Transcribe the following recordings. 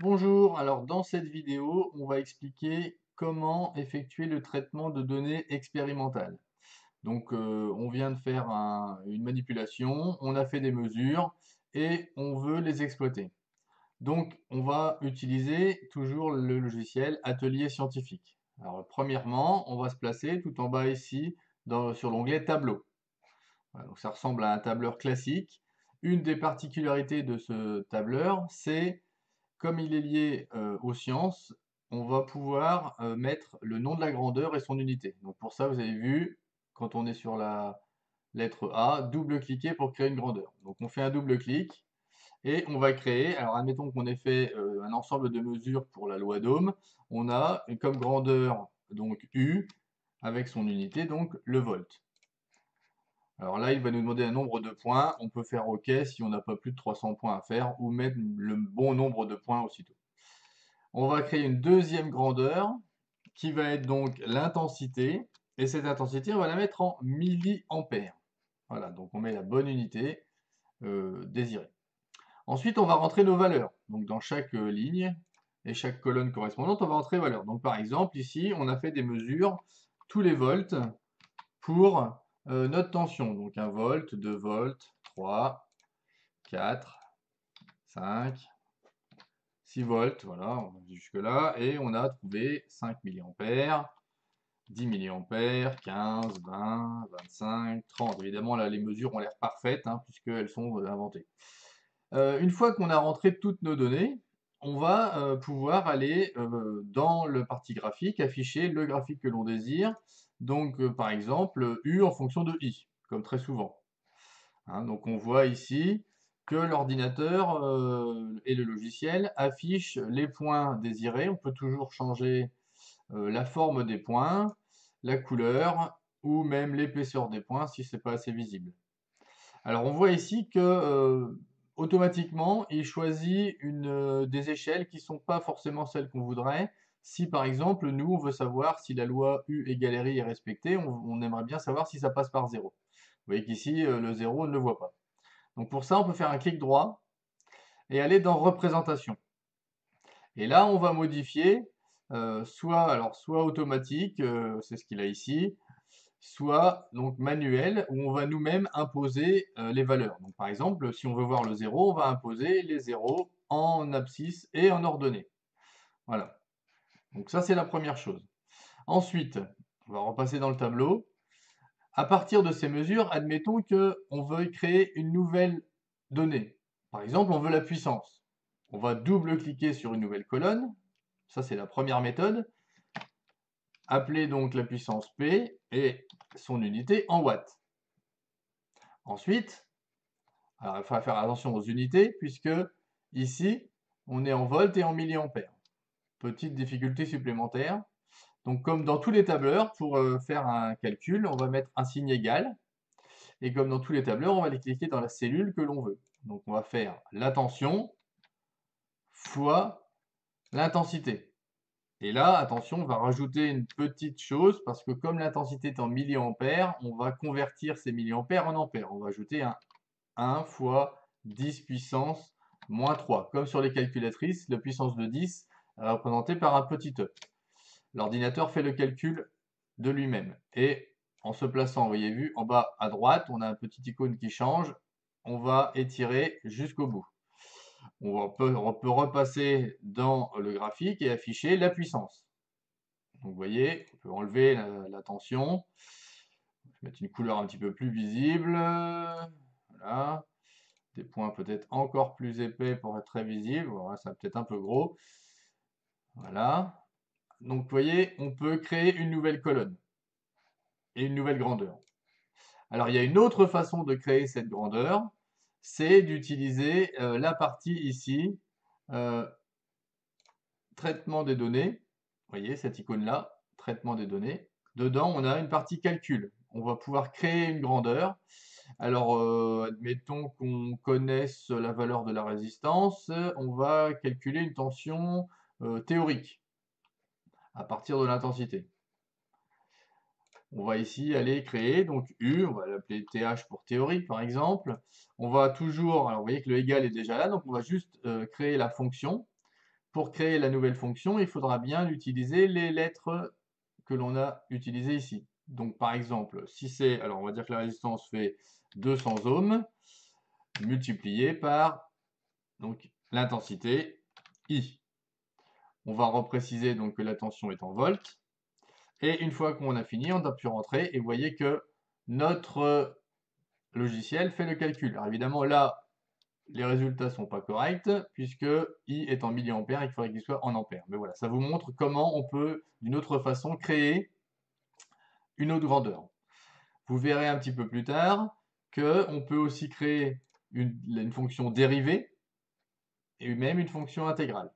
Bonjour, alors dans cette vidéo, on va expliquer comment effectuer le traitement de données expérimentales. Donc on vient de faire une manipulation, on a fait des mesures et on veut les exploiter. Donc on va utiliser toujours le logiciel Atelier scientifique. Alors premièrement, on va se placer tout en bas ici sur l'onglet Tableau. Voilà, donc ça ressemble à un tableur classique. Une des particularités de ce tableur, c'est comme il est lié aux sciences, on va pouvoir mettre le nom de la grandeur et son unité. Donc pour ça, vous avez vu, quand on est sur la lettre A, double-cliquer pour créer une grandeur. Donc on fait un double-clic et on va créer, alors admettons qu'on ait fait un ensemble de mesures pour la loi d'Ohm, on a comme grandeur donc U avec son unité, donc le volt. Alors là, il va nous demander un nombre de points. On peut faire OK si on n'a pas plus de 300 points à faire ou mettre le bon nombre de points aussitôt. On va créer une deuxième grandeur qui va être donc l'intensité. Et cette intensité, on va la mettre en milliampères. Voilà, donc on met la bonne unité désirée. Ensuite, on va rentrer nos valeurs. Donc dans chaque ligne et chaque colonne correspondante, on va rentrer les valeurs. Donc par exemple, ici, on a fait des mesures tous les volts pour notre tension. Donc 1 volt, 2 volts, 3, 4, 5, 6 volts, voilà, on va jusque-là, et on a trouvé 5 milliampères, 10 milliampères, 15, 20, 25, 30. Évidemment, là, les mesures ont l'air parfaites, hein, puisqu'elles sont inventées. Une fois qu'on a rentré toutes nos données, on va pouvoir aller dans le partie graphique, afficher le graphique que l'on désire. Donc, par exemple, U en fonction de I, comme très souvent. Hein, donc on voit ici que l'ordinateur et le logiciel affichent les points désirés. On peut toujours changer la forme des points, la couleur ou même l'épaisseur des points si ce n'est pas assez visible. Alors on voit ici que automatiquement il choisit des échelles qui ne sont pas forcément celles qu'on voudrait. Si par exemple nous on veut savoir si la loi U égale RI est respectée, on aimerait bien savoir si ça passe par 0. Vous voyez qu'ici le 0 on ne le voit pas. Donc pour ça, on peut faire un clic droit et aller dans représentation. Et là, on va modifier soit automatique, c'est ce qu'il a ici, soit donc manuel, où on va nous-mêmes imposer les valeurs. Donc par exemple, si on veut voir le 0, on va imposer les 0 en abscisse et en ordonnée. Voilà. Donc ça, c'est la première chose. Ensuite, on va repasser dans le tableau. À partir de ces mesures, admettons qu'on veuille créer une nouvelle donnée. Par exemple, on veut la puissance. On va double-cliquer sur une nouvelle colonne. Ça, c'est la première méthode. Appeler donc la puissance P et son unité en watts. Ensuite, alors il faut faire attention aux unités puisque ici, on est en volts et en milliampères. Petite difficulté supplémentaire. Donc, comme dans tous les tableurs, pour faire un calcul, on va mettre un signe égal. Et comme dans tous les tableurs, on va les cliquer dans la cellule que l'on veut. Donc on va faire la tension fois l'intensité. Et là, attention, on va rajouter une petite chose parce que comme l'intensité est en milliampères, on va convertir ces milliampères en ampères. On va ajouter un 1 fois 10 puissance moins 3. Comme sur les calculatrices, la puissance de 10 est représentée par un petit e. L'ordinateur fait le calcul de lui-même. Et en se plaçant, vous voyez vu, en bas à droite, on a un petit icône qui change. On va étirer jusqu'au bout. On peut repasser dans le graphique et afficher la puissance. Donc vous voyez, on peut enlever la tension. Je vais mettre une couleur un petit peu plus visible. Voilà. Des points peut-être encore plus épais pour être très visible. Voilà, ça peut-être un peu gros. Voilà. Donc vous voyez, on peut créer une nouvelle colonne et une nouvelle grandeur. Alors il y a une autre façon de créer cette grandeur, c'est d'utiliser la partie ici, euh, traitement des données. Vous voyez cette icône-là, traitement des données. Dedans, on a une partie calcul. On va pouvoir créer une grandeur. Alors, admettons qu'on connaisse la valeur de la résistance, on va calculer une tension théorique à partir de l'intensité. On va ici aller créer, donc U, on va l'appeler TH pour théorique par exemple. On va toujours, alors vous voyez que le égal est déjà là, donc on va juste créer la fonction. pour créer la nouvelle fonction, il faudra bien utiliser les lettres que l'on a utilisées ici. Donc par exemple, si c'est, alors on va dire que la résistance fait 200 ohms, multiplié par donc l'intensité I. On va repréciser donc que la tension est en volts. Et une fois qu'on a fini, on a pu rentrer et vous voyez que notre logiciel fait le calcul. Alors évidemment là, les résultats ne sont pas corrects puisque I est en milliampères et qu'il faudrait qu'il soit en ampères. Mais voilà, ça vous montre comment on peut d'une autre façon créer une autre grandeur. Vous verrez un petit peu plus tard qu'on peut aussi créer une fonction dérivée et même une fonction intégrale.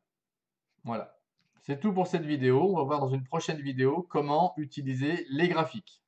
Voilà. C'est tout pour cette vidéo. On va voir dans une prochaine vidéo comment utiliser les graphiques.